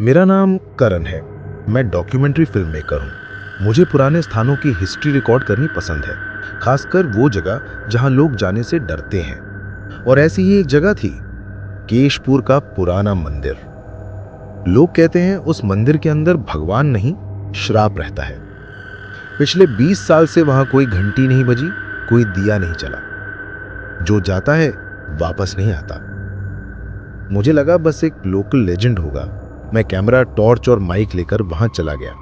मेरा नाम करण है। मैं डॉक्यूमेंट्री फिल्म मेकर हूँ। मुझे पुराने स्थानों की हिस्ट्री रिकॉर्ड करनी पसंद है, खासकर वो जगह जहाँ लोग जाने से डरते हैं। और ऐसी ही एक जगह थी, केशपुर का पुराना मंदिर। लोग कहते हैं उस मंदिर के अंदर भगवान नहीं, श्राप रहता है। पिछले 20 साल से वहां कोई घंटी नहीं बजी, कोई दिया नहीं चला। जो जाता है वापस नहीं आता। मुझे लगा बस एक लोकल लेजेंड होगा। मैं कैमरा, टॉर्च और माइक लेकर वहां चला गया।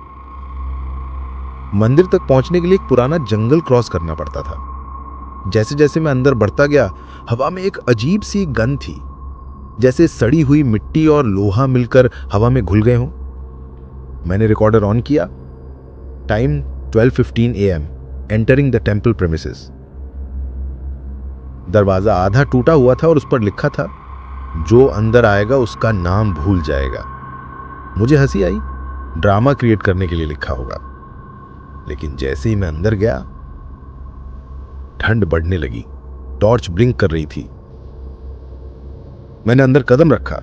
मंदिर तक पहुंचने के लिए एक पुराना जंगल क्रॉस करना पड़ता था। जैसे जैसे मैं अंदर बढ़ता गया, हवा में एक अजीब सी गंध थी, जैसे सड़ी हुई मिट्टी और लोहा मिलकर हवा में घुल गए हों। मैंने रिकॉर्डर ऑन किया। Time 12:15 AM। Entering the temple premises. दरवाजा आधा टूटा हुआ था और उस पर लिखा था, जो अंदर आएगा उसका नाम भूल जाएगा। मुझे हंसी आई, ड्रामा क्रिएट करने के लिए लिखा होगा। लेकिन जैसे ही मैं अंदर गया, ठंड बढ़ने लगी। टॉर्च ब्लिंक कर रही थी। मैंने अंदर कदम रखा।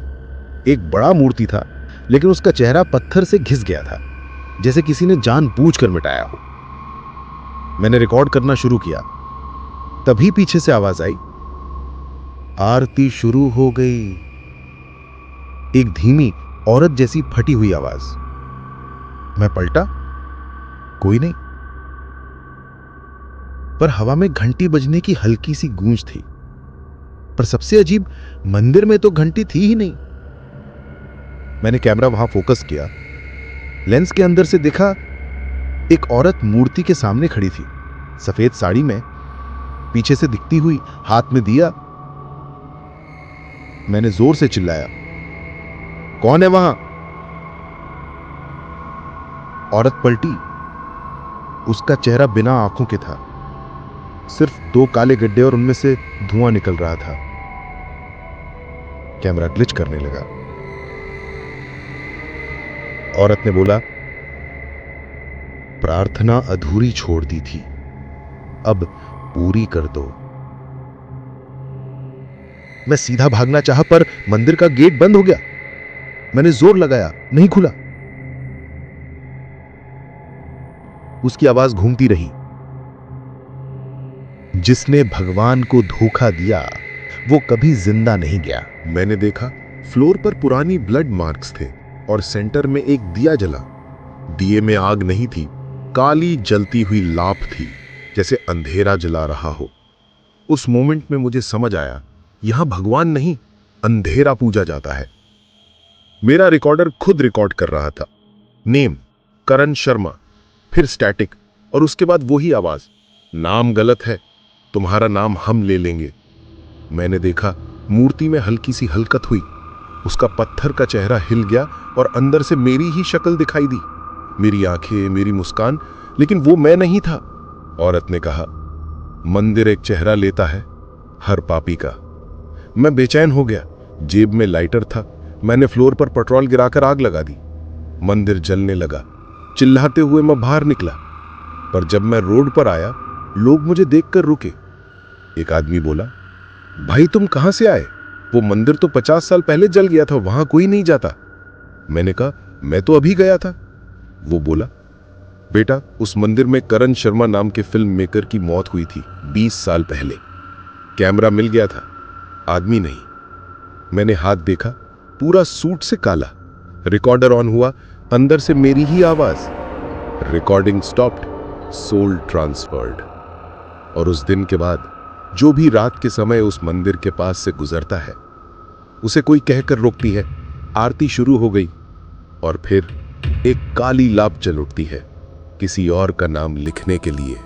एक बड़ा मूर्ति था, लेकिन उसका चेहरा पत्थर से घिस गया था, जैसे किसी ने जानबूझकर मिटाया हो। मैंने रिकॉर्ड करना शुरू किया। तभी पीछे से आवाज आई, आरती शुरू हो गई। एक धीमी, औरत जैसी फटी हुई आवाज। मैं पलटा, कोई नहीं। पर हवा में घंटी बजने की हल्की सी गूंज थी। पर सबसे अजीब, मंदिर में तो घंटी थी ही नहीं। मैंने कैमरा वहां फोकस किया। लेंस के अंदर से दिखा, एक औरत मूर्ति के सामने खड़ी थी, सफेद साड़ी में, पीछे से दिखती हुई, हाथ में दिया। मैंने जोर से चिल्लाया, कौन है वहां? औरत पलटी। उसका चेहरा बिना आंखों के था, सिर्फ 2 काले गड्ढे और उनमें से धुआं निकल रहा था। कैमरा ग्लिच करने लगा। औरत ने बोला, प्रार्थना अधूरी छोड़ दी थी, अब पूरी कर दो। मैं सीधा भागना चाहा, पर मंदिर का गेट बंद हो गया। मैंने जोर लगाया, नहीं खुला। उसकी आवाज घूमती रही, जिसने भगवान को धोखा दिया वो कभी जिंदा नहीं गया। मैंने देखा, फ्लोर पर पुरानी ब्लड मार्क्स थे और सेंटर में एक दिया जला। दिए में आग नहीं थी, काली जलती हुई लाप थी, जैसे अंधेरा जला रहा हो। उस मोमेंट में मुझे समझ आया, यहां भगवान नहीं, अंधेरा पूजा जाता है। मेरा रिकॉर्डर खुद रिकॉर्ड कर रहा था। नेम करण शर्मा, फिर स्टैटिक, और उसके बाद वही आवाज, नाम गलत है, तुम्हारा नाम हम ले लेंगे। मैंने देखा, मूर्ति में हल्की सी हलकत हुई। उसका पत्थर का चेहरा हिल गया और अंदर से मेरी ही शक्ल दिखाई दी। मेरी आंखें, मेरी मुस्कान, लेकिन वो मैं नहीं था। औरत ने कहा, मंदिर एक चेहरा लेता है, हर पापी का। मैं बेचैन हो गया। जेब में लाइटर था। मैंने फ्लोर पर पेट्रोल गिराकर आग लगा दी। मंदिर जलने लगा। चिल्लाते हुए मैं बाहर निकला। पर जब मैं रोड पर आया, लोग मुझे देखकर रुके। एक आदमी बोला, भाई तुम कहां से आए? वो मंदिर तो 50 साल पहले जल गया था, वहां कोई नहीं जाता। मैंने कहा, मैं तो अभी गया था। वो बोला, बेटा, उस मंदिर में करण शर्मा नाम के फिल्म मेकर की मौत हुई थी 20 साल पहले। कैमरा मिल गया था, आदमी नहीं। मैंने हाथ देखा, पूरा सूट से काला। रिकॉर्डर ऑन हुआ, अंदर से मेरी ही आवाज, रिकॉर्डिंग स्टॉप्ड, सोल ट्रांसफर्ड। और उस दिन के बाद जो भी रात के समय उस मंदिर के पास से गुजरता है, उसे कोई कहकर रोकती है, आरती शुरू हो गई, और फिर एक काली लाप जल उठती है, किसी और का नाम लिखने के लिए।